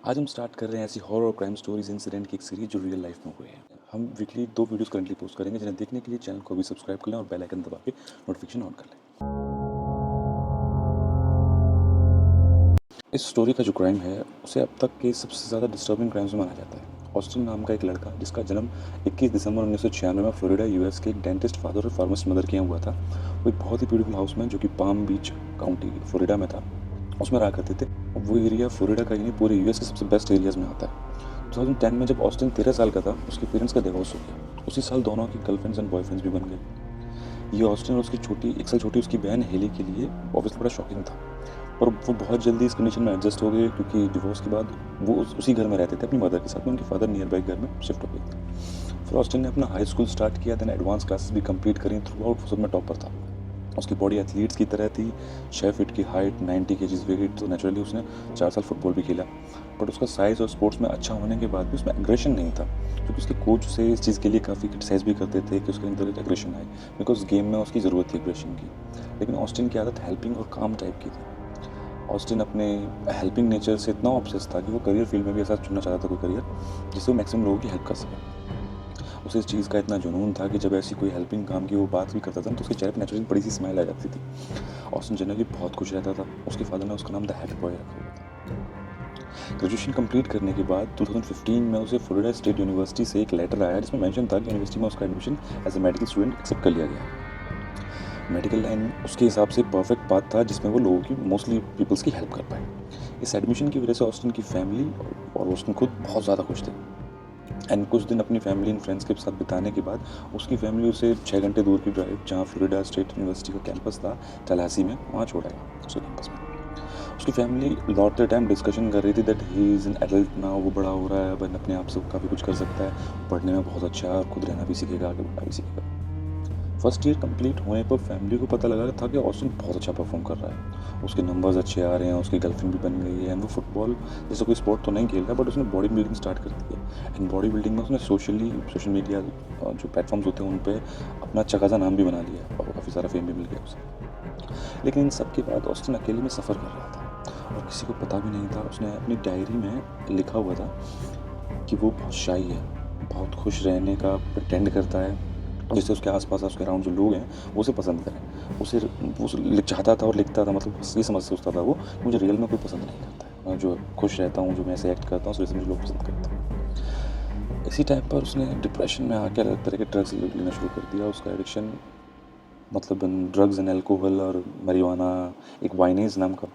आज हम स्टार्ट कर रहे हैं ऐसी हॉरर और क्राइम स्टोरीज इंसिडेंट की एक सीरीज जो रियल लाइफ में हुए हैं। हम वीकली 2 वीडियोस करंटली पोस्ट करेंगे, जिन्हें देखने के लिए चैनल को भी सब्सक्राइब कर लें और बेल आइकन दबा के नोटिफिकेशन ऑन कर लें। इस स्टोरी का जो क्राइम है उसे अब तक के सबसे ज़्यादा डिस्टर्बिंग क्राइम्स में माना जाता है। ऑस्टिन नाम का एक लड़का, जिसका जन्म 21 दिसंबर 1996 में फ्लोरिडा यूएस के एक डेंटिस्ट फादर और फार्मासिस्ट मदर के यहाँ हुआ था। वो एक बहुत ही ब्यूटीफुल हाउस में, जो कि पाम बीच काउंटी फ्लोरिडा में था, उसमें रहा करते थे। वो एरिया फ्लोरिडा का ही नहीं, पूरे यूएस के सबसे बेस्ट एरियाज में आता है। 2010 में जब ऑस्टिन 13 साल का था, उसके पेरेंट्स का डिवोर्स हो गया। उसी साल दोनों की गर्लफ्रेंड्स एंड बॉयफ्रेंड्स भी बन गए। ये ऑस्टिन और उसकी छोटी 1 साल छोटी उसकी बहन हेली के लिए ऑब्वियसली बड़ा शॉकिंग था, और वो बहुत जल्दी इस कंडीशन में एडजस्ट हो गए, क्योंकि डिवोर्स के बाद वो उसी घर में रहते थे अपनी मदर के साथ में। उनके फादर नियर बाई घर में शिफ्ट हो गए थे। फिर ऑस्टिन ने अपना हाई स्कूल स्टार्ट किया, देन एडवांस क्लासेस भी कंप्लीट करी। थ्रू आउट सब में टॉपर था। उसकी बॉडी एथलीट्स की तरह थी, 6 फीट की हाइट, 90 केजीज वेट, तो नेचुरली उसने 4 साल फुटबॉल भी खेला। बट उसका साइज़ और स्पोर्ट्स में अच्छा होने के बाद भी उसमें एग्रेशन नहीं था, क्योंकि उसके कोच उसे इस चीज़ के लिए काफ़ी क्रिटिसाइज भी करते थे कि उसके अंदर एग्रेशन आए, बिकॉज गेम में उसकी ज़रूरत थी एग्रेशन की। लेकिन ऑस्टिन की आदत हेल्पिंग और काम टाइप की थी। ऑस्टिन अपने हेल्पिंग नेचर से इतना ऑब्सेस था कि वो करियर फील्ड में भी ऐसा चुनना चाहता था, कोई करियर जिससे वो मैक्सिमम लोगों की हेल्प कर सके। उसे इस चीज़ का इतना जुनून था कि जब ऐसी कोई हेल्पिंग काम की वो बात भी करता था तो उसके चेहरे पर नेचुरली बड़ी सी स्माइल आ जाती थी। ऑस्टिन जनरली बहुत खुश रहता था। उसके फादर ने उसका नाम द हैप्पी बॉय रखा हुआ था। ग्रेजुएशन कंप्लीट करने के बाद 2015 में उसे फ्लोरिडा स्टेट यूनिवर्सिटी से एक लेटर आया, जिसमें मेंशन था कि यूनिवर्सिटी में उसका admission as a medical student accept कर लिया गया। मेडिकल लाइन उसके हिसाब से परफेक्ट पाथ था, जिसमें वो लोगों की, मोस्टली पीपल्स की हेल्प कर पाए। इस एडमिशन की वजह से ऑस्टिन की फैमिली और ऑस्टिन खुद बहुत ज़्यादा खुश थे। एंड कुछ दिन अपनी फैमिली एंड फ्रेंड्स के साथ बिताने के बाद उसकी फैमिली उसे 6 घंटे दूर की ड्राइव, जहाँ फ्लोरिडा स्टेट यूनिवर्सिटी का कैंपस था टलासी में, वहाँ छोड़ आया उसके कैंपस में। उसकी फैमिली लौटते टाइम डिस्कशन कर रही थी that he is an adult now, वो बड़ा हो रहा है, अब अपने आप से काफ़ी कुछ कर सकता है, पढ़ने में बहुत अच्छा है और खुद रहना भी सीखेगा, आगे बढ़ना भी सीखेगा। फर्स्ट ईयर कंप्लीट होने पर फैमिली को पता लगा था कि ऑस्टिन बहुत अच्छा परफॉर्म कर रहा है। उसके नंबर्स अच्छे आ रहे हैं, उसकी गर्लफ्रेंड भी बन गई है, एंड वो फुटबॉल जैसे कोई स्पोर्ट तो नहीं खेल रहा, बट उसने बॉडी बिल्डिंग स्टार्ट कर दी है। एंड बॉडी बिल्डिंग में उसने सोशल मीडिया जो प्लेटफॉर्म्स होते हैं उन पर अपना अच्छा खासा नाम भी बना लिया है और काफ़ी सारा फेम भी मिल गया उसे। लेकिन इन सब के बाद ऑस्टिन अकेले में सफ़र कर रहा था और किसी को पता भी नहीं था। उसने अपनी डायरी में लिखा हुआ था कि वो बहुत शाई है, बहुत खुश रहने का प्रिटेंड करता है, जिससे उसके आसपास उसके अराउंड जो लोग हैं वो उसे पसंद करें। उसे वो चाहता था और लिखता था, मतलब ये समझ सोचता था वो कि मुझे रियल में कोई पसंद नहीं करता है, मैं जो खुश रहता हूँ, जो मैं ऐसे एक्ट करता हूँ, उस वजह से मुझे लोग पसंद करते हैं। इसी टाइम पर उसने डिप्रेशन में आकर अलग तरह के ड्रग्स लेना शुरू कर दिया। उसका एडिक्शन, मतलब ड्रग्स एंड एल्कोहल और marijuana, एक वाइनेज नाम का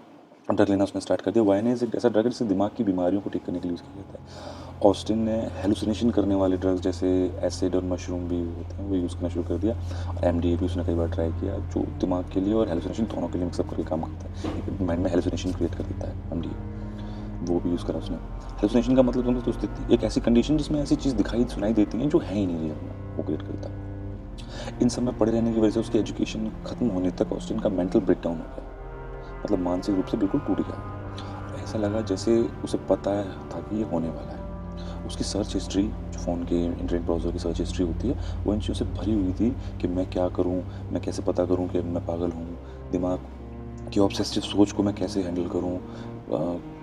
ड्रग लेना उसने स्टार्ट कर दिया। वाइनेज एक ऐसा ड्रग है जिससे दिमाग की बीमारियों को ठीक करने के लिए यूज़ किया जाता है। ऑस्टिन ने हेलुसिनेशन करने वाले ड्रग्स जैसे एसिड और मशरूम भी होते हैं, वो यूज़ करना शुरू कर दिया। और एमडीए भी उसने कई बार ट्राई किया, जो दिमाग के लिए और हेलुसिनेशन दोनों के लिए मिक्सअप करके काम करता है, माइंड में हेलुसिनेशन क्रिएट कर देता है एमडीए। वो भी यूज़ करा उसने। हेलुसिनेशन का मतलब समझो तो एक ऐसी कंडीशन जिसमें ऐसी चीज़ दिखाई सुनाई देती हैं जो है ही नहीं रियल में, वो क्रिएट करता है। इन सब में पड़े रहने की वजह से उसकी एजुकेशन खत्म होने तक ऑस्टिन का मेंटल ब्रेकडाउन हो गया, मतलब मानसिक रूप से बिल्कुल टूट गया। ऐसा लगा जैसे उसे पता था कि ये होने वाला है। उसकी सर्च हिस्ट्री, जो फ़ोन के इंटरनेट ब्राउज़र की सर्च हिस्ट्री होती है, वो इन चीज़ों से भरी हुई थी कि मैं क्या करूँ, मैं कैसे पता करूँ कि मैं पागल हूँ, दिमाग की ऑब्सेसिव सोच को मैं कैसे हैंडल करूँ,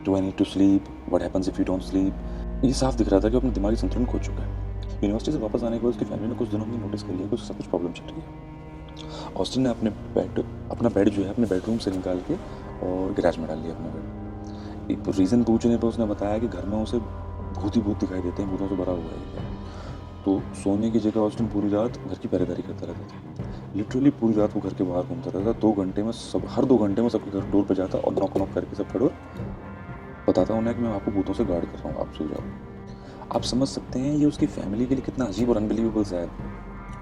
do I need to sleep, what happens if you don't sleep. ये साफ दिख रहा था कि वो अपने दिमागी संतुलन खो चुका है। यूनिवर्सिटी से वापस आने के बाद उसकी फैमिली ने कुछ दिनों में नोटिस कर लिया कि उसके साथ कुछ प्रॉब्लम चल रही है। ऑस्टिन ने अपना बेड जो है अपने बेडरूम से निकाल के और गैराज में डाल दिया अपना बेड। एक रीज़न पूछने पर उसने बताया कि घर में उसे भूत ही भूत दिखाई देते हैं, भूतों से भरा हुआ है ये। तो सोने की जगह ऑस्टिन पूरी रात घर की पहरेदारी करता रहता था। लिटरली पूरी रात वो घर के बाहर घूमता रहता था। 2 घंटे में हर 2 घंटे में सबके घर डोर पे जाता और नॉक नॉक करके सबका डोर बताता उन्हें कि मैं आपको भूतों से गार्ड कर रहा हूँ, आप सो जाओ। आप समझ सकते हैं ये उसकी फैमिली के लिए कितना अजीब और अनबिलीवेबल सा है,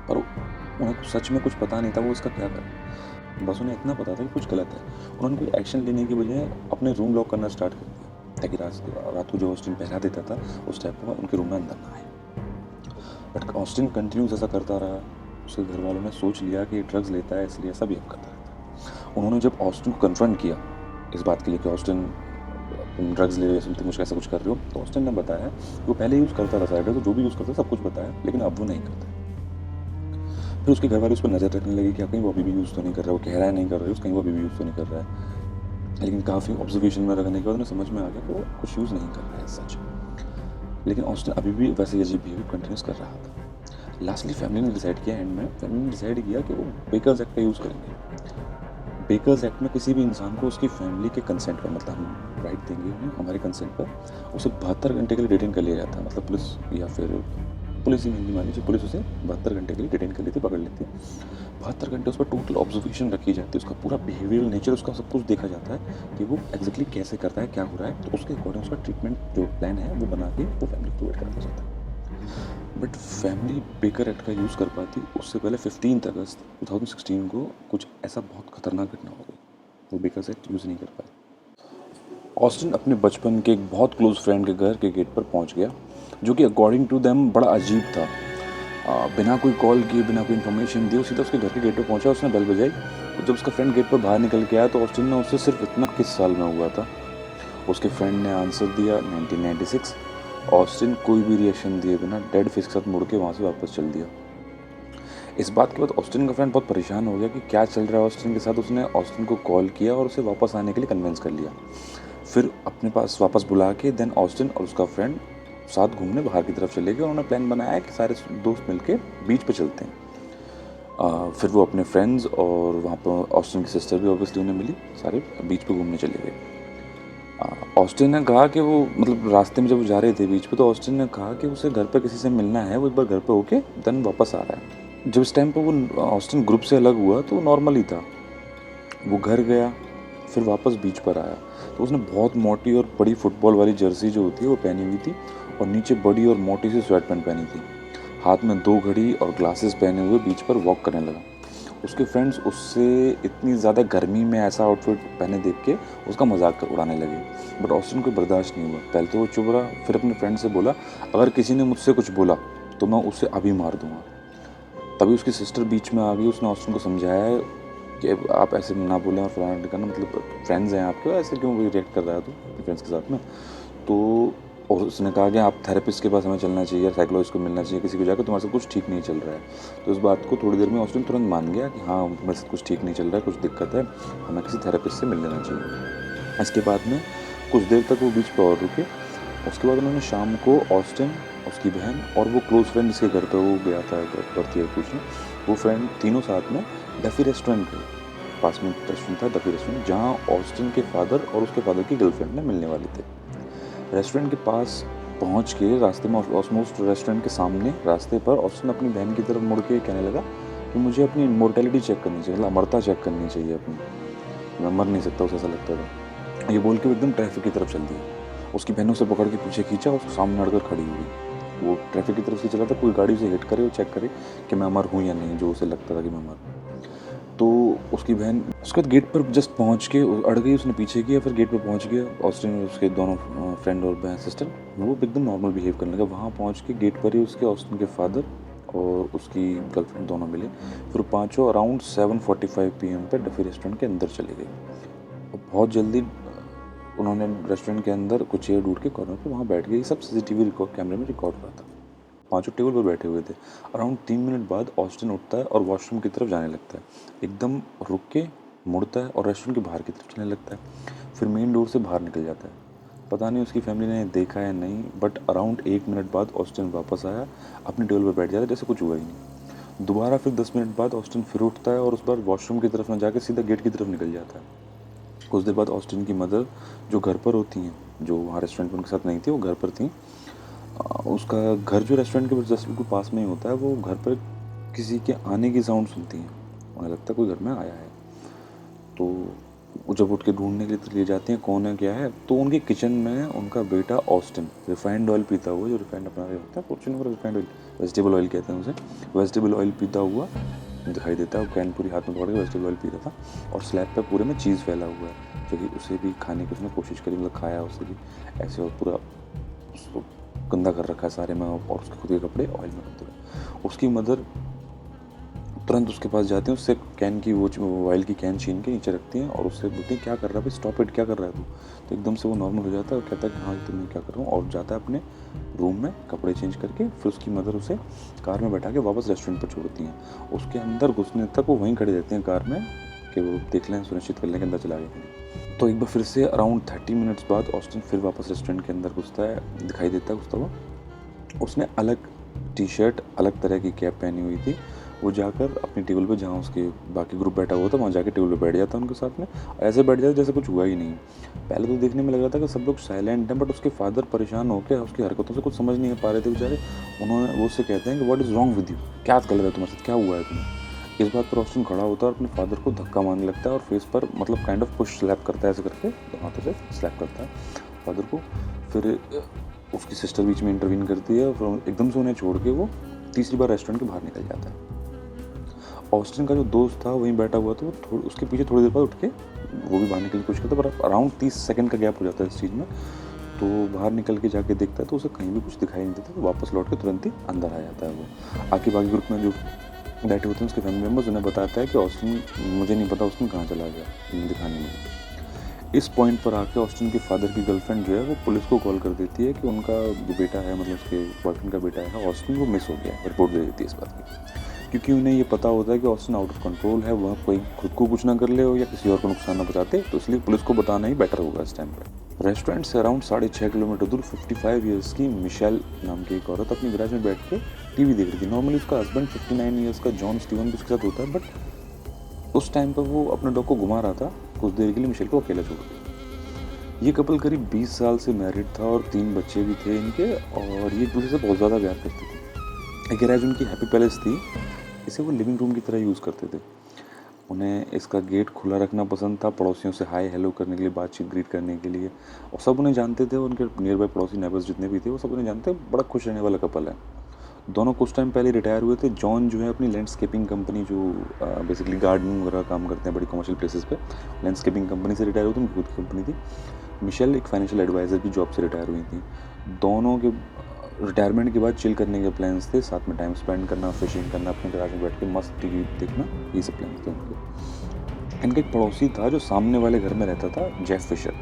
पर उन्हें सच में कुछ पता नहीं था वो इसका क्या करें। बस उन्हें इतना पता था कि कुछ गलत है। उन्होंने कोई एक्शन लेने की बजाय अपने रूम लॉक करना स्टार्ट कर दिया, ताकि रात को जो ऑस्टिन पहरा देता था उस टाइप का उनके रूम में अंदर ना आए। बट ऑस्टिन कंटिन्यूस ऐसा करता रहा। उसके घर वालों ने सोच लिया कि ड्रग्स लेता है, इसलिए ऐसा बिहेव करता रहता है। उन्होंने जब ऑस्टिन को कन्फ्रंट किया इस बात के लिए कि ऑस्टिन तुम ड्रग्स ले समथिंग कुछ ऐसा कुछ कर रहे हो, तो ऑस्टिन ने बताया वो पहले यूज़ करता था साइड, तो जो भी यूज़ करता सब कुछ बताया, लेकिन अब वो नहीं करता। फिर उसके घर वाले उस पर नज़र रखने लगे कि कहीं वो अभी भी यूज़ तो नहीं कर रहा है, वो कह रहा है नहीं कर रहा है, कहीं वो अभी भी यूज़ तो नहीं कर रहा है। लेकिन काफ़ी ऑब्जर्वेशन में रखने के बाद उन्हें समझ में आ गया कि वो कुछ यूज़ नहीं कर रहा है सच। लेकिन ऑस्टिन अभी भी वैसे अजीब बिहेवियर कंटिन्यूस कर रहा था। लास्टली फैमिली ने डिसाइड किया, एंड में फैमिली ने डिसाइड किया कि वो बेकर्स एक्ट का यूज़ करेंगे। बेकर्स एक्ट में किसी भी इंसान को उसकी फैमिली के कंसेंट पर, मतलब हम राइट देंगे उन्हें हमारे कंसेंट पर, उसे 72 घंटे के लिए डिटेन कर लिया जाता है। मतलब पुलिस, या फिर पुलिस ही मेनली मान लीजिए, पुलिस उसे 72 घंटे के लिए डिटेन कर लेती है, पकड़ लेती है। 72 घंटे उस पर टोटल ऑब्जर्वेशन रखी जाती है, उसका पूरा बिहेवियरल नेचर, उसका सब कुछ देखा जाता है कि वो एग्जैक्टली कैसे करता है, क्या हो रहा है। तो उसके अकॉर्डिंग उसका ट्रीटमेंट जो प्लान है वो बना के वो फैमिली को प्रोवाइड करना चाहता है। बट फैमिली बेकर एक्ट का यूज़ कर पाती उससे पहले 15 अगस्त 2016 को कुछ ऐसा बहुत खतरनाक घटना हो गई, वो बेकर एक्ट यूज़ नहीं कर पाए। ऑस्टिन अपने बचपन के एक बहुत क्लोज फ्रेंड के घर के गेट पर पहुंच गया, जो कि अकॉर्डिंग टू देम बड़ा अजीब था। बिना कोई कॉल किए, बिना कोई इन्फॉर्मेशन दिए, सीधा उसके घर के गेट पर पहुंचा, उसने बेल बजाई। जब उसका फ्रेंड गेट पर बाहर निकल के आया तो ऑस्टिन ने उससे सिर्फ इतना, किस साल में हुआ था। उसके फ्रेंड ने आंसर दिया 1996। ऑस्टिन कोई भी रिएक्शन दिए बिना डेड फेस के साथ मुड़ के वहाँ से वापस चल दिया। इस बात के बाद ऑस्टिन का फ्रेंड बहुत परेशान हो गया कि क्या चल रहा है ऑस्टिन के साथ। उसने ऑस्टिन को कॉल किया और उसे वापस आने के लिए कन्विंस कर लिया। फिर अपने पास वापस बुला के देन ऑस्टिन और उसका फ्रेंड साथ घूमने बाहर की तरफ चले गए। उन्होंने प्लान बनाया कि सारे दोस्त मिलके बीच पे चलते हैं। फिर वो अपने फ्रेंड्स और वहाँ पर ऑस्टिन की सिस्टर भी ऑब्वियसली उन्हें मिली, सारे बीच पे घूमने चले गए। ऑस्टिन ने कहा कि वो, मतलब रास्ते में जब वो जा रहे थे बीच पे, तो ऑस्टिन ने कहा कि उसे घर पे किसी से मिलना है, वो एक बार घर पे होके देन वापस आ रहा है। जब इस टाइम पर वो ऑस्टिन ग्रुप से अलग हुआ तो नॉर्मल ही था। वो घर गया, फिर वापस बीच पर आया तो उसने बहुत मोटी और बड़ी फुटबॉल वाली जर्सी जो होती है वो पहनी हुई थी, और नीचे बड़ी और मोटी सी स्वेट पैंट पहनी थी। हाथ में 2 घड़ी और ग्लासेस पहने हुए बीच पर वॉक करने लगा। उसके फ्रेंड्स उससे इतनी ज़्यादा गर्मी में ऐसा आउटफिट पहने देख के उसका मजाक उड़ाने लगे, बट ऑस्टिन को बर्दाश्त नहीं हुआ। पहले तो वो चुप रहा, फिर अपने फ्रेंड से बोला, अगर किसी ने मुझसे कुछ बोला तो मैं उसे अभी मार दूंगा। तभी उसकी सिस्टर बीच में आ गई। उसने ऑस्टिन को समझाया कि आप ऐसे ना बोलें और फलाना करना, मतलब फ्रेंड्स हैं आपके, ऐसे क्यों रिएक्ट कर रहा है तू अपने फ्रेंड्स के साथ में। तो और उसने कहा कि आप थेरेपिस्ट के पास हमें चलना चाहिए, साइकोलॉजिस्ट को मिलना चाहिए, किसी को जाकर, तुम्हारे साथ कुछ ठीक नहीं चल रहा है। तो इस बात को थोड़ी देर में ऑस्टिन तुरंत मान गया कि हाँ मेरे साथ कुछ ठीक नहीं चल रहा है, कुछ दिक्कत है, हमें किसी थेरेपिस्ट से मिल लेना चाहिए। इसके बाद में कुछ देर तक वो बीच पर और रुके। उसके बाद उन्होंने शाम को ऑस्टिन, उसकी बहन और वो क्लोज फ्रेंड जिसके घर पर वो गया था बर्थडे पूछने, वो फ्रेंड तीनों साथ में डफी रेस्टोरेंट गए। पास में रेस्टोरेंट था डफी रेस्टोरेंट, जहाँ ऑस्टिन के फादर और उसके फादर की गर्लफ्रेंड ने मिलने वाले थे। रेस्टोरेंट के पास पहुंच के रास्ते में, ऑलमोस्ट रेस्टोरेंट के सामने रास्ते पर, ऑस्टिन अपनी बहन की तरफ मुड़ के कहने लगा कि मुझे अपनी इमोर्टेलिटी चेक करनी चाहिए, मतलब अमरता चेक करनी चाहिए अपनी, मैं मर नहीं सकता, उसे ऐसा लगता था। ये बोल के वो एकदम ट्रैफिक की तरफ चल दिया। उसकी बहनों से पकड़ के पीछे खींचा, उसको सामने अड़कर खड़ी हुई। वो ट्रैफिक की तरफ से चला था, कोई गाड़ी उसे हिट करे और चेक करे कि मैं अमर हूँ या नहीं, जो उसे लगता था कि मैं अमर हूँ। तो उसकी बहन उसके बाद गेट पर जस्ट पहुंच के अड़ गई, उसने पीछे किया, फिर गेट पर पहुंच गया। ऑस्टिन और उसके दोनों फ्रेंड और बहन सिस्टर, वो एकदम नॉर्मल बिहेव करने लगा। वहाँ पहुंच के गेट पर ही उसके ऑस्टिन के फादर और उसकी गर्लफ्रेंड दोनों मिले। फिर पाँचों अराउंड 7:45 PM पे डफी रेस्टोरेंट के अंदर चले गए। और बहुत जल्दी उन्होंने रेस्टोरेंट के अंदर कुछ चेयर ढूंढ के कॉर्नर पर वहाँ बैठ गए। ये सब CCTV कैमरे में रिकॉर्ड हुआ था। पांचों टेबल पर बैठे हुए थे। अराउंड 3 मिनट बाद ऑस्टिन उठता है और वॉशरूम की तरफ जाने लगता है। एकदम रुक के मुड़ता है और रेस्टोरेंट के बाहर की तरफ चलने लगता है। फिर मेन डोर से बाहर निकल जाता है। पता नहीं उसकी फैमिली ने देखा या नहीं, बट अराउंड 1 मिनट बाद ऑस्टिन वापस आया, अपने टेबल पर बैठ जाता है जैसे कुछ हुआ ही नहीं। दोबारा फिर 10 मिनट बाद ऑस्टिन फिर उठता है और उस बार वॉशरूम की तरफ ना जाकर सीधा गेट की तरफ निकल जाता है। कुछ देर बाद ऑस्टिन की मदर, जो घर पर होती हैं, जो वहाँ रेस्टोरेंट में उनके साथ नहीं थी, वो घर पर थी। उसका घर जो रेस्टोरेंट के जस्ट बिल्कुल पास में ही होता है, वो घर पर किसी के आने की साउंड सुनती हैं। उन्हें लगता है कोई घर में आया है। तो वो जब उठ के ढूंढने के लिए जाती हैं कौन है क्या है, तो उनके किचन में उनका बेटा ऑस्टिन रिफाइंड ऑयल पीता हुआ, जो रिफाइंड अपना होता है फॉर्चून का रिफाइंड ऑयल, वेजिटेबल ऑयल कहते हैं उसे, वेजिटेबल ऑयल पीता हुआ दिखाई देता है। वो कैन पूरी हाथ में पकड़ के वेजिटेबल ऑयल पी रहा था और स्लैब पे पूरे में चीज़ फैला हुआ है, जो कि उसे भी खाने की उसने कोशिश करी, मतलब खाया उसे भी ऐसे, और पूरा उसको गंदा कर रखा है सारे में, और उसके खुद के कपड़े ऑयल में रखते हुए। उसकी मदर तुरंत उसके पास जाती हैं, उससे कैन की वो ऑयल की कैन छीन के नीचे रखती हैं और उससे बोलती हैं क्या कर रहा है भाई, स्टॉप इट, क्या कर रहा है तू। तो एकदम से वो नॉर्मल हो जाता है और कहता है कि हाँ तो मैं क्या कर रहा हूँ, और जाता है अपने रूम में कपड़े चेंज करके। फिर उसकी मदर उसे कार में बैठा के वापस रेस्टोरेंट पर छोड़ती हैं। उसके अंदर घुसने तक वो वहीं खड़े रहते हैं कार में कि वो देख लें, सुनिश्चित कर लें कि अंदर चला गया। तो एक बार फिर से अराउंड 30 मिनट्स बाद ऑस्टिन फिर वापस रेस्टोरेंट के अंदर घुसता है, दिखाई देता है घुसता हुआ। उसने अलग टी शर्ट, अलग तरह की कैप पहनी हुई थी। वो जाकर अपनी टेबल पे, जहाँ उसके बाकी ग्रुप बैठा हुआ था, वहाँ जाके टेबल पे बैठ जाता उनके साथ में। ऐसे बैठ जाता जैसे कुछ हुआ ही नहीं। पहले तो देखने में लग रहा था कि सब लोग साइलेंट हैं, बट उसके फादर परेशान होकर उसकी हरकतों से कुछ समझ नहीं पा रहे थे बेचारे। उन्होंने वो उससे कहते हैं कि what is wrong with you, क्या गलत है तुम्हारे साथ, क्या हुआ है तुम्हें। इस बात पर ऑस्टिन खड़ा होता है और अपने फादर को धक्का मारने लगता है और फेस पर मतलब काइंड ऑफ पुश स्लैप करता है, ऐसे करके हाथों से स्लैप करता है फादर को। फिर उसकी सिस्टर बीच में इंटरवीन करती है और एकदम से उन्हें छोड़ के वो तीसरी बार रेस्टोरेंट के बाहर निकल जाता है। ऑस्टिन का जो दोस्त था वहीं बैठा हुआ था, वो उसके पीछे थोड़ी देर बाद उठ के वो भी बाहर निकलने की कोशिश करता है, पर अराउंड 30 सेकंड का गैप हो जाता है इस चीज़ में। तो बाहर निकल के जाके देखता है तो उसे कहीं भी कुछ दिखाई नहीं देता, तो वापस लौट के तुरंत ही अंदर आ जाता है। वो आके बाकी ग्रुप में जो बैठे होते हैं उसके फैमिली मेम्बर्स उन्हें बताता है कि ऑस्टिन, मुझे नहीं पता ऑस्टिन कहाँ चला गया, दिखाने में। इस पॉइंट पर आके ऑस्टिन के फादर की गर्लफ्रेंड जो है वो पुलिस को कॉल कर देती है कि उनका जो बेटा है, मतलब उसके बॉयफ्रेंड का बेटा है ऑस्टिन, वो मिस हो गया है। रिपोर्ट दे देती है इस बात की, क्योंकि उन्हें ये पता होता है कि ऑस्टिन आउट ऑफ कंट्रोल है, वह कोई खुद को कुछ ना कर ले हो या किसी और को नुकसान ना पहुंचाते, तो इसलिए पुलिस को बताना ही बेटर होगा इस टाइम पर। रेस्टोरेंट से अराउंड 6.5 किलोमीटर दूर 55 ईयर्स की मिशेल नाम की एक औरत अपनी गैराज में बैठ के टीवी देख रही थी। नॉर्मली उसका हस्बैंड 59 ईयर्स का जॉन स्टीवन भी उसके साथ होता है, बट उस टाइम पर वो अपने डॉग को घुमा रहा था कुछ देर के लिए मिशेल को अकेला छोड़ के। ये कपल करीब 20 साल से मैरिड था और 3 बच्चे भी थे इनके, और ये एक दूसरे से बहुत ज़्यादा प्यार करते थे। गैराज उनकी हैप्पी पैलेस थी, इसे वो लिविंग रूम की तरह यूज़ करते थे। उन्हें इसका गेट खुला रखना पसंद था, पड़ोसियों से हाय हेलो करने के लिए, बातचीत ग्रीट करने के लिए, और सब उन्हें जानते थे। उनके नियर बाय पड़ोसी नेबर्स जितने भी थे वो सब उन्हें जानते, बड़ा खुश रहने वाला कपल है। दोनों कुछ टाइम पहले रिटायर हुए थे। जॉन जो है अपनी लैंडस्केपिंग कंपनी, जो बेसिकली गार्डनिंग वगैरह काम करते हैं बड़ी कमर्शियल प्लेसेस पे, लैंडस्केपिंग कंपनी से रिटायर हुए थे, उनकी खुद की कंपनी थी। मिशेल एक फाइनेंशियल एडवाइज़र की जॉब से रिटायर हुई थी। दोनों के रिटायरमेंट के बाद चिल करने के प्लान्स थे, साथ में टाइम स्पेंड करना, फिशिंग करना, अपने गैराज में बैठ के मस्त टीवी देखना, ये सब प्लान्स थे उनके। इनका एक पड़ोसी था जो सामने वाले घर में रहता था, जेफ फिशर,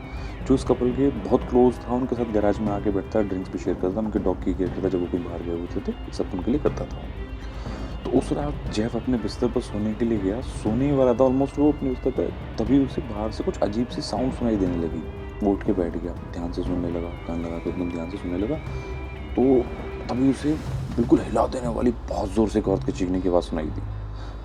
जो इस कपल के बहुत क्लोज था। उनके साथ गैराज में आके बैठता, ड्रिंक्स भी शेयर करता, उनके डॉग की केयर करता, जब वो कहीं बाहर गए होते थे, सब उनके लिए करता था। तो उस रात जेफ अपने बिस्तर पर सोने के लिए गया, सोने ही वाला था ऑलमोस्ट वो अपने बिस्तर पर, तभी उसे बाहर से कुछ अजीब सी साउंड सुनाई देने लगी। वो उठ के बैठ गया, ध्यान से सुनने लगा, कान लगा के एकदम ध्यान से सुनने लगा। तो तभी उसे बिल्कुल हिला देने वाली बहुत ज़ोर से एक औरत के चीखने की आवाज़ सुनाई दी।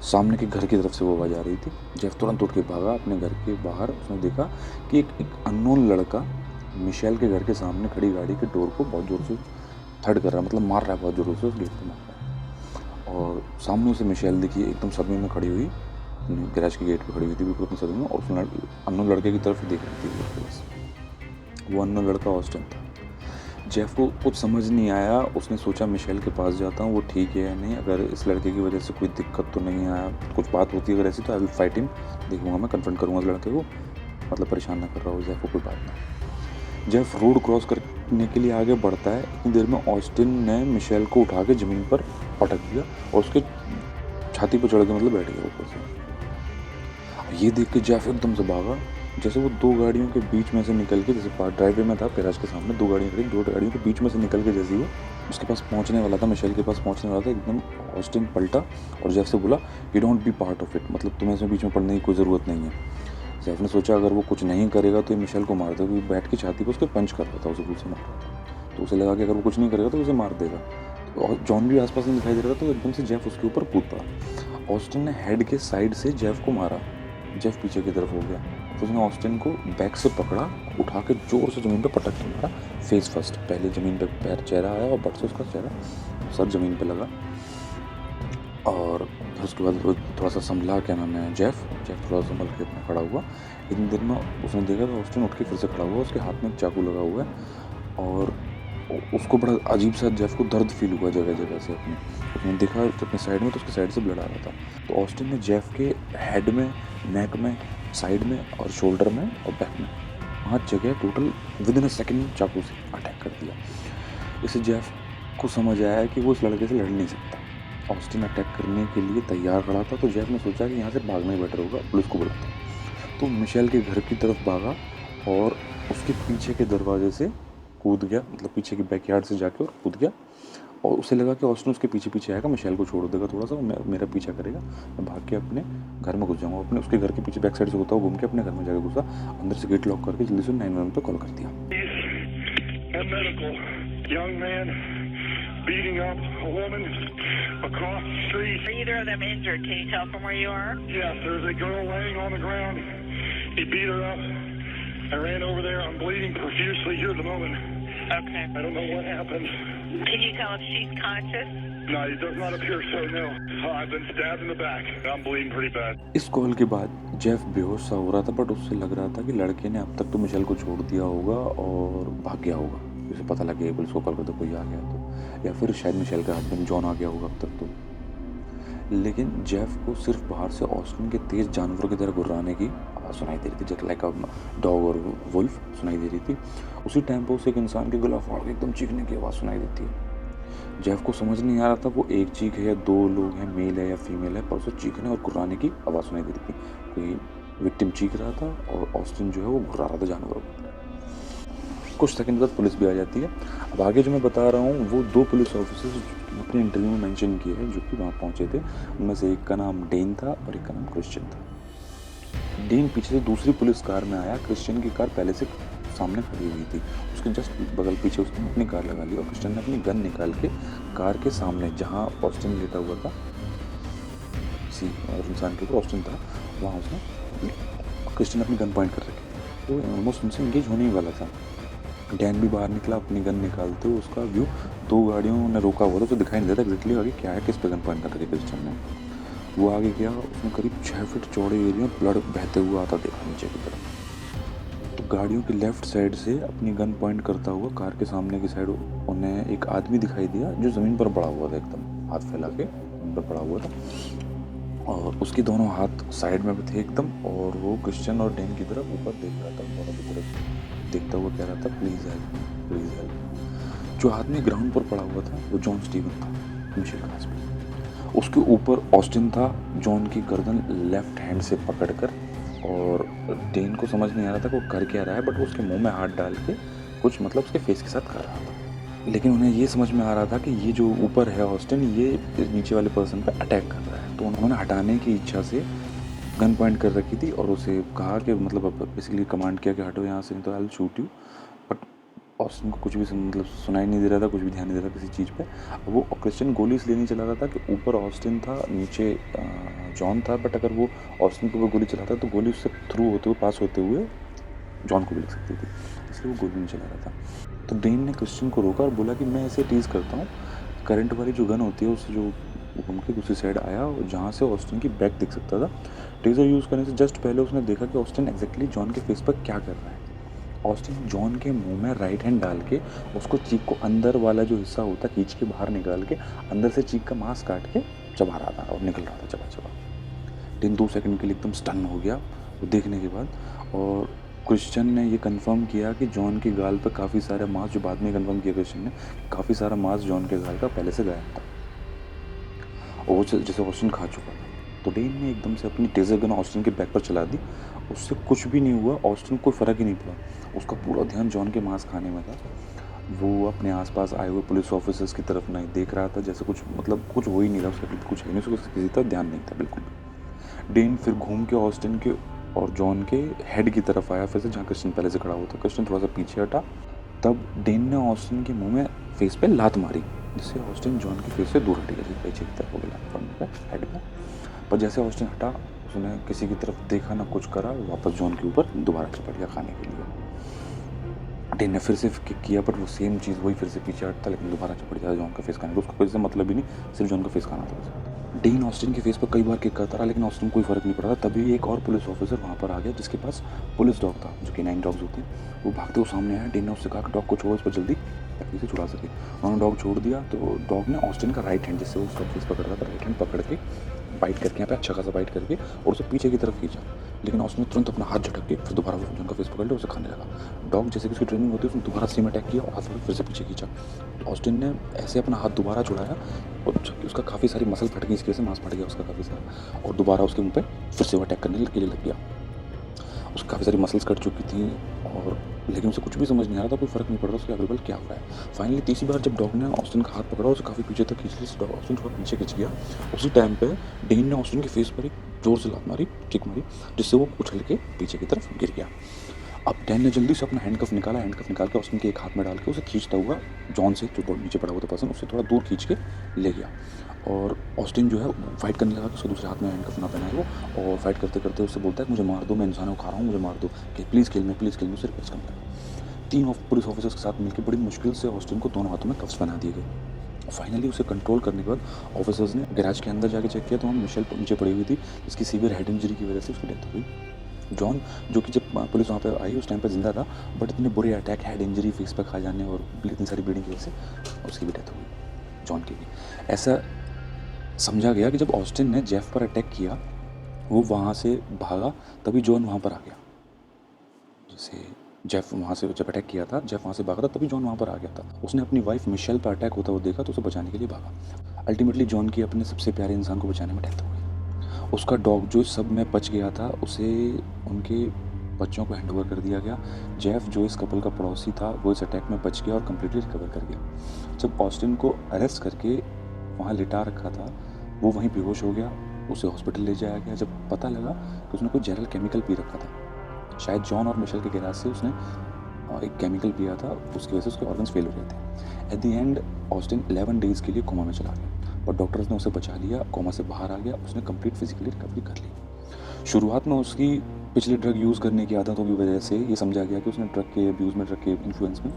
सामने के घर की तरफ से वो आवाज़ आ रही थी। जेफ तुरंत उठ के भागा अपने घर के बाहर। उसने देखा कि एक अननोन लड़का मिशेल के घर के सामने खड़ी गाड़ी के डोर को बहुत ज़ोर से थर्ड कर रहा है, मतलब मार रहा है बहुत ज़ोर से, उस गेट पर मार रहा है। और सामने उसे मिशेल दिखी एकदम सदमे में खड़ी हुई, गैराज के गेट पर खड़ी हुई थी बिल्कुल अपने सदमे में, और उसने अननोन लड़के की तरफ देख रही थी। वो अननोन लड़का ऑस्टिन था। जेफ को कुछ समझ नहीं आया। उसने सोचा मिशेल के पास जाता हूँ, वो ठीक है या नहीं, अगर इस लड़के की वजह से कोई दिक्कत तो नहीं आया, कुछ बात होती है अगर ऐसी, तो आई विल फाइट हिम, देखूंगा मैं, कन्फ्रंट करूँगा उस लड़के को, मतलब परेशान ना कर रहा हो जेफ को, कोई बात नहीं। जेफ रोड क्रॉस करने के लिए आगे बढ़ता है। इतनी देर में ऑस्टिन ने मिशेल को उठा के ज़मीन पर पटक दिया और उसके छाती पर चढ़ के मतलब बैठ गया ऊपर से। ये देख के जेफ एकदम से भागा। जैसे वो दो गाड़ियों के बीच में से निकल के, जैसे ड्राइववे में था गैराज के सामने, दो गाड़ियाँ खड़ी, दो गाड़ियों के बीच में से निकल के जैसे वो उसके पास पहुंचने वाला था, मिशेल के पास पहुंचने वाला था, एकदम ऑस्टिन पलटा और जेफ से बोला, you don't be part of it, मतलब तुम्हें इसमें बीच में पड़ने की कोई ज़रूरत नहीं है। जेफ ने सोचा अगर वो कुछ नहीं करेगा तो ये मिशेल को मार देगा, क्योंकि बैठ के छाती पर उसके पंच कर रहा था, उसे से मार रहा था, तो उसे लगा कि अगर वो कुछ नहीं करेगा तो उसे मार देगा। और जॉन भी आसपास नहीं दिखाई दे रहा था, तो एकदम से जेफ उसके ऊपर कूद पड़ा। ऑस्टिन ने हेड के साइड से जेफ को मारा, जेफ पीछे की तरफ हो गया, तो उसने ऑस्टिन को बैक से पकड़ा, उठा के जोर से ज़मीन पे पटक के मारा, फेस फर्स्ट। पहले ज़मीन पे पैर, चेहरा आया और बट से उसका चेहरा, सर ज़मीन पे लगा। और फिर उसके बाद वो थोड़ा सा संभला, क्या नाम है, जेफ थोड़ा सा संभल के अपना खड़ा हुआ। इतनी देर में उसने देखा तो ऑस्टिन उठ के फिर से खड़ा हुआ, उसके हाथ में एक चाकू लगा हुआ है, और उसको बड़ा अजीब सा, जेफ को दर्द फील हुआ जगह जगह से। उसने देखा अपने साइड में, तो उसके साइड से ब्लड आ रहा था। तो ऑस्टिन ने जेफ के हेड में, नेक में, साइड में और शोल्डर में और बैक में 5 जगह total with in a second चाकू से अटैक कर दिया। इससे जेफ को समझ आया कि वो इस लड़के से लड़ नहीं सकता। ऑस्टिन अटैक करने के लिए तैयार खड़ा था, तो जेफ ने सोचा कि यहाँ से भागना ही बेटर होगा, पुलिस को बुलाता। तो मिशेल के घर की तरफ भागा और उसके पीछे के दरवाजे से कूद गया, मतलब पीछे के बैकयार्ड से जाके और कूद गया, और उसे लगा कि ऑस्टिन उसके पीछे पीछे आएगा, मिशेल को छोड़ देगा थोड़ा सा, मेरा पीछा करेगा, मैं भाग के अपने घर में घुस जाऊँगा। अपने उसके घर के पीछे बैक साइड से होता हुआ घूम के अपने घर में जाकर घुसा, अंदर से गेट लॉक करके जल्दी से 911 पे कॉल कर दिया। Beating up a woman across the street. Are either of them injured? Can you tell from where you are? Yes, there's a girl laying on the ground. He beat her up. I ran over there. I'm bleeding profusely here at the moment. Okay. I don't know what happened. Can you tell if she's conscious? No, it does not appear so, no. I've been stabbed in the back. I'm bleeding pretty bad. इस call के बाद Jeff बेहोश सा हो रहा था, but उससे लग रहा था कि लड़के ने अब तक तो मिशेल को छोड़ दिया होगा और भाग गया होगा। उसे पता लग गया पुलिस को कॉल करते कोई आ गया तो, या फिर शायद मिशेल का हस्बैंड जॉन आ गया होगा अब तक तो। लेकिन जेफ को सिर्फ बाहर से ऑस्टिन के तेज जानवरों की तरह गुर्राने की आवाज़ सुनाई दे रही थी, जस्ट लाइक अ डॉग और वुल्फ सुनाई दे रही थी। उसी टाइम पर उसे एक इंसान के गला फाड़ के एकदम चीखने की आवाज़ सुनाई देती है। जेफ को समझ नहीं आ रहा था वो एक चीख है या दो लोग हैं, मेल है या फीमेल है, पर उसे चीखने और गुर्राने की आवाज़ सुनाई दे रही थी। कोई विक्टिम चीख रहा था और ऑस्टिन जो है वो गुर्रा रहा था जानवरों को। कुछ सेकंड बाद पुलिस भी आ जाती है। अब आगे जो मैं बता रहा हूँ वो 2 पुलिस ऑफिसर्स अपने इंटरव्यू में मेंशन किए हैं जो कि वहाँ पहुँचे थे। उनमें से एक का नाम डेन था और एक का नाम क्रिश्चियन था। डेन पीछे से दूसरी पुलिस कार में आया, क्रिश्चियन की कार पहले से सामने खड़ी हुई थी, उसके जस्ट बगल पीछे उसने अपनी कार लगा ली और क्रिश्चियन ने अपनी गन निकाल के कार के सामने जहाँ ऑस्टिन लेटा हुआ था, किसी और इंसान के ऊपर ऑस्टिन था, वहाँ उसने क्रिश्चियन अपनी गन पॉइंट कर रखी। वो ऑलमोस्ट उनसे इंगेज होने ही वाला था। डैन भी बाहर निकला अपनी गन निकालते हुए। उसका व्यू 2 गाड़ियों ने रोका हुआ था, तो दिखाई नहीं देता एग्जैक्टली आगे क्या है, किस पे गन पॉइंट कर रही है क्रिश्चियन ने। वो आगे गया, उसने करीब 6 फीट चौड़े एरिया ब्लड बहते हुआ आता देखा नीचे की तरफ। तो गाड़ियों की लेफ्ट साइड से अपनी गन पॉइंट करता हुआ कार के सामने की साइड उन्हें एक आदमी दिखाई दिया जो ज़मीन पर पड़ा हुआ था, एकदम हाथ फैला के ज़मीन पर पड़ा हुआ था और उसके दोनों हाथ साइड में थे एकदम, और वो क्रिश्चियन और डैन की तरफ ऊपर देख रहा था, दोनों की तरफ देखता हुआ कह रहा था प्लीज़ हेल्प, प्लीज़ हेल्प। जो आदमी ग्राउंड पर पड़ा हुआ था वो जॉन स्टीवन था, मिशेल का हस्बैंड। उसके ऊपर ऑस्टिन था, जॉन की गर्दन लेफ्ट हैंड से पकड़कर, और डेन को समझ नहीं आ रहा था कि वो कर क्या रहा है, बट वो उसके मुंह में हाथ डाल के कुछ मतलब उसके फेस के साथ कर रहा था। लेकिन उन्हें ये समझ में आ रहा था कि ये जो ऊपर है ऑस्टिन, ये नीचे वाले पर्सन पर अटैक कर रहा है। तो उन्होंने हटाने की इच्छा से गन पॉइंट कर रखी थी और उसे कहा कि मतलब बेसिकली कमांड किया कि हटो यहाँ से, नहीं तो I will shoot you. But Austin को कुछ भी मतलब सुनाई नहीं दे रहा था, कुछ भी ध्यान नहीं दे रहा किसी चीज़ पे। वो क्रिश्चियन गोली इसलिए नहीं चला रहा था कि ऊपर ऑस्टिन था, नीचे जॉन था, बट अगर वो ऑस्टिन के ऊपर गोली चलाता तो गोली उससे थ्रू होते हुए, पास होते हुए जॉन को भी लग सकती थी, इसलिए वो गोली नहीं चला रहा था। तो डेन ने क्रिश्चियन को रोका और बोला कि मैं ऐसे टीज़ करता हूँ, करंट वाली जो गन होती है उससे जो घूम के दूसरी साइड आया और जहाँ से ऑस्टिन की बैक दिख सकता था। टेज़र यूज़ करने से जस्ट पहले उसने देखा कि ऑस्टिन एग्जैक्टली जॉन के फेस पर क्या कर रहा है। ऑस्टिन जॉन के मुंह में राइट हैंड डाल के उसको चीक को अंदर वाला जो हिस्सा होता है खींच के बाहर निकाल के अंदर से चीक का मांस काट के चबा रहा था और निकल रहा था चबा चबा। लेकिन 2 सेकंड के लिए एकदम स्टन हो गया वो देखने के बाद, और क्रिश्चियन ने ये कंफर्म किया कि जॉन के गाल पर काफ़ी सारा मांस, जो बाद में कंफर्म किया क्रिश्चियन ने, काफ़ी सारा मांस जॉन के गाल का पहले से गायब था और वो जैसे ऑस्टिन खा चुका था। तो डेन ने एकदम से अपनी टेज़र गन ऑस्टिन के बैक पर चला दी। उससे कुछ भी नहीं हुआ, ऑस्टिन को कोई फ़र्क ही नहीं पड़ा, उसका पूरा ध्यान जॉन के मांस खाने में था। वो अपने आसपास आए हुए पुलिस ऑफिसर्स की तरफ नहीं देख रहा था, जैसे कुछ मतलब कुछ हो ही नहीं रहा, उसका कुछ है नहीं, उसको किसी तरह ध्यान नहीं था बिल्कुल। डेन फिर घूम के ऑस्टिन के और जॉन के हेड की तरफ आया फिर से, जहाँ क्रिश्चियन पहले से खड़ा हुआ था। क्रिश्चियन थोड़ा सा पीछे हटा, तब डेन ने ऑस्टिन के मुंह में फेस पे लात मारी, जिससे ऑस्टिन जॉन के फेस से दूर हट गया, पीछे की तरफ हो गया हेड में। पर जैसे ऑस्टिन हटा, उसने किसी की तरफ देखा ना कुछ करा, वापस जॉन के ऊपर दोबारा चपट गया खाने के लिए। डेन ने फिर से किक किया, बट वो सेम चीज़ वही फिर से पीछे हटता, लेकिन दोबारा चपट गया जॉन का फेस खाने को। उसको कोई मतलब ही नहीं, सिर्फ जॉन का फेस खाना था। डेन ऑस्टिन के फेस पर कई बार किक करता रहा, लेकिन ऑस्टिन कोई फ़र्क नहीं पड़ा था। तभी एक और पुलिस ऑफिसर वहाँ पर आ गया जिसके पास पुलिस डॉग था, जो कैनाइन डॉग्स होते हैं। वो भागते हुए सामने आया। डेन ने उससे कहा कि डॉग को छोड़ो, इस पर जल्दी ताकि से छुड़ा सके। उन्होंने डॉग छोड़ दिया तो डॉग ने ऑस्टिन का राइट हैंड, जिससे वो उसका फेस पकड़ रहा था, राइट हैंड पकड़ के बाइट करके यहाँ पे अच्छा खासा बाइट करके और उसे पीछे की तरफ खींचा। लेकिन ऑस्टिन ने तुरंत अपना हाथ झटक के फिर दोबारा जॉन का फेस पकड़ लिया, उसे खाने लगा। डॉग जैसे कि उसकी ट्रेनिंग होती है, उसने दोबारा सेम अटैक किया और हाथ फिर से पीछे खींचा। ऑस्टिन ने ऐसे अपना हाथ दोबारा छुड़ाया और उसका काफ़ी सारी मसल फट गई, इसकी वजह से मांस फट गया उसका काफ़ी सारा, और दोबारा उसके मुंह पे फिर से वो अटैक करने के लिए लग गया। उसकी काफ़ी सारी मसल्स कट चुकी थी और लेकिन उसे कुछ भी समझ नहीं आ रहा था, कोई फ़र्क नहीं पड़ रहा उसके अगल-बगल क्या हो रहा है। फाइनली तीसरी बार जब डॉग ने ऑस्टिन का हाथ पकड़ा, उसे काफ़ी पीछे तक खींच लिया, तो ऑस्टिन थोड़ा पीछे खिंच गया। उसी टाइम पे डीन ने ऑस्टिन के फेस पर एक ज़ोर से लात मारी, किक मारी, जिससे वो उछल के पीछे की तरफ गिर गया। अब डैन ने जल्दी से अपना हैंडकफ निकाला, हैंडकफ निकाल के ऑस्टिन के एक हाथ में डाल के उसे खींचता हुआ जॉन से, जो नीचे पड़ा हुआ था पर्सन, उससे थोड़ा दूर खींच के ले गया। और ऑस्टिन जो है फाइट करने लगा कि उसके दूसरे हाथ में हैंडकफ ना पहनाए वो, और फाइट करते करते उससे बोलता है कि मुझे मार दो, मैं इंसानों को खा रहा हूँ, मुझे मार दो, कि प्लीज़ किल मी, प्लीज़ किल मी, उसे रिक्वेस्ट करने लगा। 3 पुलिस ऑफिसर्स के साथ मिलकर बड़ी मुश्किल से ऑस्टिन को दोनों हाथों में कफ्स पहना दिए गए। फाइनली उसे कंट्रोल करने के बाद ऑफिसर्स ने गैराज के अंदर जाके चेक किया, तो वहाँ मिशेल नीचे पड़ी हुई थी, जिसकी सीवियर हेड इंजरी की वजह से उसकी डेथ हो गई। जॉन, जो कि जब पुलिस वहाँ पे आई उस टाइम पे ज़िंदा था, बट इतने बुरे अटैक, हेड इंजरी, फेस पे खा जाने और इतनी सारी ब्लीडिंग की वजह से उसकी भी डेथ हो गई, जॉन की भी। ऐसा समझा गया कि जब ऑस्टिन ने जेफ पर अटैक किया, वो वहाँ से भागा, तभी जॉन वहाँ पर आ गया। जैसे जेफ वहाँ से जब अटैक किया था, जेफ वहाँ से भागा था, तभी जॉन वहाँ पर आ गया था। उसने अपनी वाइफ मिशेल पर अटैक होता हुआ देखा, तो उसे बचाने के लिए भागा। अल्टीमेटली जॉन की अपने सबसे प्यारे इंसान को बचाने में डेथ हो गई। उसका डॉग जो सब में बच गया था, उसे उनके बच्चों को हैंड ओवर कर दिया गया। जेफ, जो इस कपल का पड़ोसी था, वो इस अटैक में बच गया और कम्प्लीटली रिकवर कर गया। जब ऑस्टिन को अरेस्ट करके वहाँ लिटा रखा था, वो वहीं बेहोश हो गया, उसे हॉस्पिटल ले जाया गया। जब पता लगा कि उसने कोई जहरीला केमिकल पी रखा था, शायद जॉन और मिशेल के गैराज से उसने एक केमिकल पिया था, उसकी वजह से उसके ऑर्गन्स फेल हो गए थे। At the end Austin 11 days के लिए कोमा में चला गया, पर डॉक्टर्स ने उसे बचा लिया, कोमा से बाहर आ गया, उसने कंप्लीट फिजिकली रिकवरी कर ली। शुरुआत में उसकी पिछले ड्रग यूज़ करने की आदतों की वजह से ये समझा गया कि उसने ड्रग के अब्यूज़ में, ड्रग के इन्फ्लुएंस में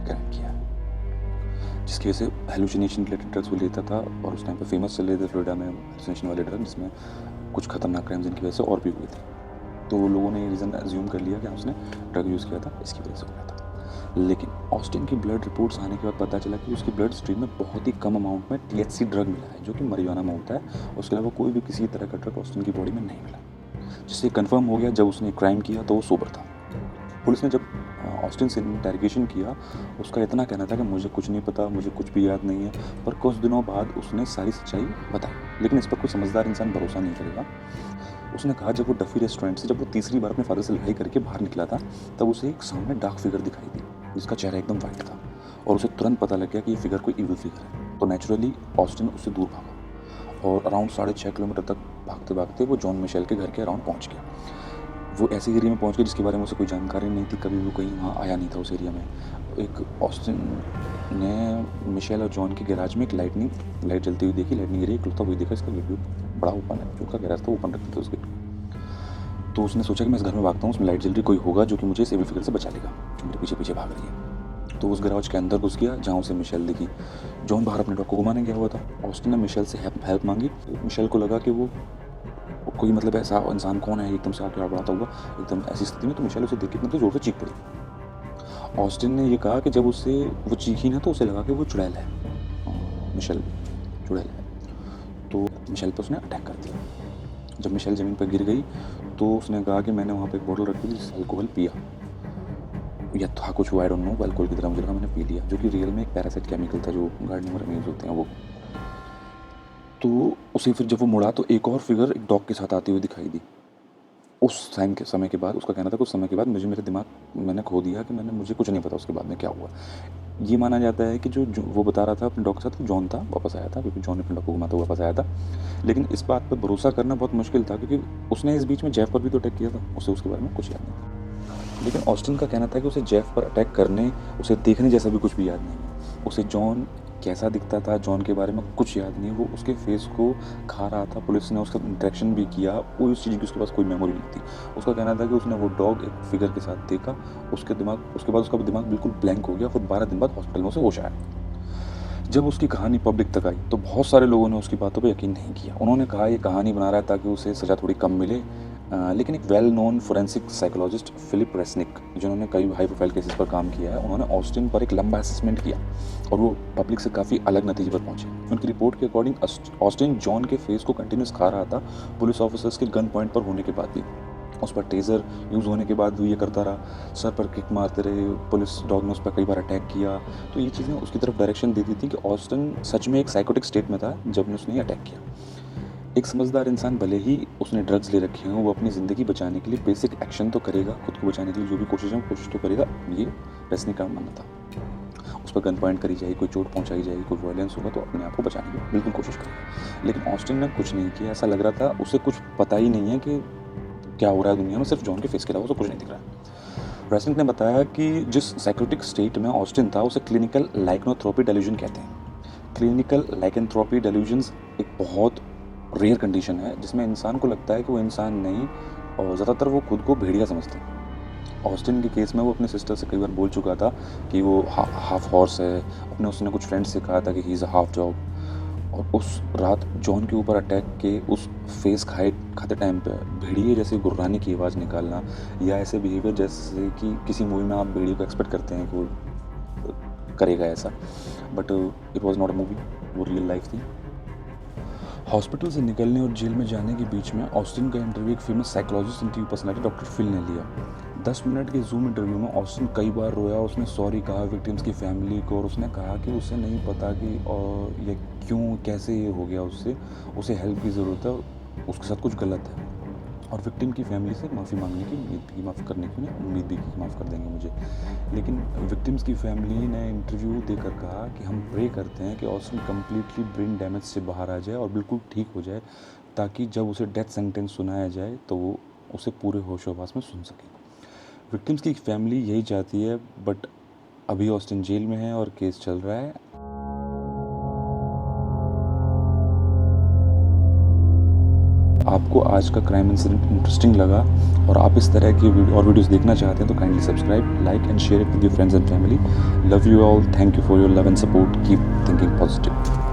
क्राइम किया है, जिसकी वजह से हेलुसिनेशन रिलेटेड ड्रग्स वो लेता था। और उस टाइम पे फेमस चल रहे थे फ्लोरिडा में हेलुसिनेशन वाले ड्रग, जिसमें कुछ खतरनाक क्राइम्स इनकी वजह से और भी हुए थे। तो लोगों ने ये रीज़न अज्यूम कर लिया कि उसने ड्रग यूज़ किया था, इसकी वजह से हो गया था। लेकिन ऑस्टिन की ब्लड रिपोर्ट्स आने के बाद पता चला कि उसकी ब्लड स्ट्रीम में बहुत ही कम अमाउंट में THC ड्रग मिला है, जो कि marijuana में होता है। उसके अलावा कोई भी किसी तरह का ड्रग ऑस्टिन की बॉडी में नहीं मिला, जिससे कंफर्म हो गया जब उसने क्राइम किया तो वो सोबर था। पुलिस ने जब ऑस्टिन से इंटेरोगेशन किया, उसका इतना कहना था कि मुझे कुछ नहीं पता, मुझे कुछ भी याद नहीं है। पर कुछ दिनों बाद उसने सारी सच्चाई बताई, लेकिन इस पर कोई समझदार इंसान भरोसा नहीं करेगा। उसने कहा जब वो डफी रेस्टोरेंट से, जब वो तीसरी बार अपने फादर से लड़ाई करके बाहर निकला था, तब उसे एक सामने डार्क फिगर दिखाई दी, जिसका चेहरा एकदम वाइट था, और उसे तुरंत पता लग गया कि ये फिगर कोई इविल फिगर है। तो नेचुरली ऑस्टिन उससे दूर भागा, और अराउंड 6.5 किलोमीटर तक भागते भागते वो जॉन मिशेल के घर के अराउंड पहुंच गया। वो ऐसे एरिया में पहुंच गया जिसके बारे में उसे कोई जानकारी नहीं थी, कभी वो कहीं वहाँ आया नहीं था उस एरिया में। एक ऑस्टिन ने मिशेल और जॉन के गैराज में एक लाइट जलती हुई देखी, लाइटनिंग एरिया खुलता हुआ देखा, इसका गेट भी बड़ा ओपन है, जो उसका गैराज था ओपन रखते थे उस गेट। तो उसने सोचा कि मैं इस घर में भागता हूँ, उसमें लाइट जल रही, कोई होगा जो कि मुझे इस एविल फिगर से बचा लेगा, जो मेरे पीछे पीछे भाग रही है। तो उस गैराज के अंदर घुस गया, जहाँ उसे मिशेल दिखी। जॉन बाहर अपने डॉग को घुमाने गया हुआ था। ऑस्टिन ने मिशेल से हेल्प मांगी। मिशेल को लगा कि वो कोई मतलब ऐसा इंसान कौन है एकदम से आके हड़बड़ाता हुआ एकदम ऐसी स्थिति में, तो मिशेल उसे देख के मतलब जोर से चीख पड़ी। ऑस्टिन ने ये कहा कि जब उसे वो चीखी ना, तो उसे लगा कि वो चुड़ैल है, मिशेल चुड़ैल है। तो मिशेल पर उसने अटैक कर दिया। जब मिशेल ज़मीन पर गिर गई, तो उसने कहा कि मैंने वहाँ पे एक बोतल रखी थी जिससे अल्कोहल पिया, या था कुछ आई डोंट नो, अल्कोहल की तरह मुझे लगा, मैंने पी लिया, जो कि रियल में एक पैरासाइट केमिकल था जो गार्डनिंग में यूज़ होते हैं वो। तो उसे फिर जब वो मुड़ा, तो एक और फिगर एक डॉग के साथ आती हुई दिखाई दी। उस टाइम के समय के बाद उसका कहना था कि उस समय के बाद मेरे दिमाग मैंने खो दिया, कि मुझे कुछ नहीं पता उसके बाद में क्या हुआ। ये माना जाता है कि जो वो बता रहा था अपने डॉग के साथ, जॉन था, वापस आया था, क्योंकि जॉन ने अपने डॉग को घुमाता हुआ वापस आया था। लेकिन इस बात पर भरोसा करना बहुत मुश्किल था, क्योंकि उसने इस बीच में जेफ पर भी तो अटैक किया था, उसे उसके बारे में कुछ याद नहीं था। लेकिन ऑस्टिन का कहना था कि उसे जेफ पर अटैक करने, उसे देखने जैसा भी कुछ भी याद नहीं है। उसे जॉन कैसा दिखता था, जॉन के बारे में कुछ याद नहीं। वो उसके फेस को खा रहा था, पुलिस ने उसका इंटरेक्शन भी किया, कोई उस चीज़ की उसके पास कोई मेमोरी नहीं थी। उसका कहना था कि उसने वो डॉग एक फिगर के साथ देखा, उसके बाद उसका दिमाग बिल्कुल ब्लैंक हो गया, फिर 12 दिन बाद हॉस्पिटल में उसे होश आया। जब उसकी कहानी पब्लिक तक आई, तो बहुत सारे लोगों ने उसकी बातों पर यकीन नहीं किया। उन्होंने कहा ये कहानी बना रहा है ताकि उसे सज़ा थोड़ी कम मिले। लेकिन एक well known forensic psychologist Phillip Resnick, जिन्होंने कई हाई प्रोफाइल केसेस पर काम किया है, उन्होंने ऑस्टिन पर एक लंबा असेसमेंट किया और वो पब्लिक से काफ़ी अलग नतीजे पर पहुंचे। उनकी रिपोर्ट के अकॉर्डिंग ऑस्टिन जॉन के फेस को कंटिन्यूस खा रहा था, पुलिस ऑफिसर्स के गन पॉइंट पर होने के बाद भी। उस पर टेज़र यूज़ होने के बाद भी ये करता रहा, सर पर किक मारते रहे, पुलिस डॉग ने उस पर कई बार अटैक किया। तो ये चीज़ें उसकी तरफ डायरेक्शन देती थी कि ऑस्टिन सच में एक साइकोटिक स्टेट में था जब उसने अटैक किया। एक समझदार इंसान भले ही उसने ड्रग्स ले रखे हों, वो अपनी ज़िंदगी बचाने के लिए बेसिक एक्शन तो करेगा, खुद को बचाने के लिए जो भी कोशिश है वो कोशिश तो करेगा। ये रेसनी का मानना था। उस पर गन पॉइंट करी जाएगी, कोई चोट पहुंचाई जाएगी, कोई वायलेंस होगा तो अपने आप को बचाने की बिल्कुल कोशिश करेगा। लेकिन ऑस्टिन ने कुछ नहीं किया। ऐसा लग रहा था उसे कुछ पता ही नहीं है कि क्या हो रहा है दुनिया में, सिर्फ जॉन के फेस के अलावा उसे कुछ नहीं दिख रहा है। रेसनिक ने बताया कि जिस साइकोटिक स्टेट में ऑस्टिन था उसे क्लिनिकल लाइकेनोथ्रोपी डेल्यूजन कहते हैं। क्लिनिकल लाइकेनथ्रोपी डेल्यूजन्स एक बहुत रेयर कंडीशन है जिसमें इंसान को लगता है कि वो इंसान नहीं, और ज़्यादातर वो खुद को भेड़िया समझते हैं। ऑस्टिन के केस में वो अपने सिस्टर से कई बार बोल चुका था कि वो हाफ हॉर्स है। उसने कुछ फ्रेंड्स से कहा था कि he is a half dog. और उस रात जॉन के ऊपर अटैक के उस फेस खाते टाइम पे भेड़िए जैसे गुर्राने की आवाज़ निकालना या ऐसे बिहेवियर जैसे कि किसी मूवी में आप भेड़िए को एक्सपेक्ट करते हैं कि वो करेगा ऐसा, but it was not a movie, वो रियल लाइफ थी। हॉस्पिटल से निकलने और जेल में जाने के बीच में ऑस्टिन का इंटरव्यू एक famous psychologist interview personality doctor Phil ने लिया। 10 मिनट के जूम इंटरव्यू में ऑस्टिन कई बार रोया। उसने सॉरी कहा विक्टिम्स की फैमिली को, और उसने कहा कि उसे नहीं पता कि ये क्यों कैसे ये हो गया उससे, उसे हेल्प की ज़रूरत है, उसके साथ कुछ गलत है। और विक्टिम की फैमिली से माफ़ी मांगने की उम्मीद भी, माफ़ करने की उम्मीद भी कि माफ़ कर देंगे मुझे। लेकिन विक्टिम्स की फैमिली ने इंटरव्यू देकर कहा कि हम प्रे करते हैं कि ऑस्टिन कम्प्लीटली ब्रेन डैमेज से बाहर आ जाए और बिल्कुल ठीक हो जाए, ताकि जब उसे डेथ सेंटेंस सुनाया जाए तो वो उसे पूरे होशोहवास में सुन सके। विक्टिम्स की फैमिली यही चाहती है, बट अभी ऑस्टिन जेल में है और केस चल रहा है। आपको आज का क्राइम इंसिडेंट इंटरेस्टिंग लगा और आप इस तरह की वीडियोस देखना चाहते हैं तो kindly subscribe, like and share it with your friends and family. Love you all, thank you for your love and support, keep thinking positive.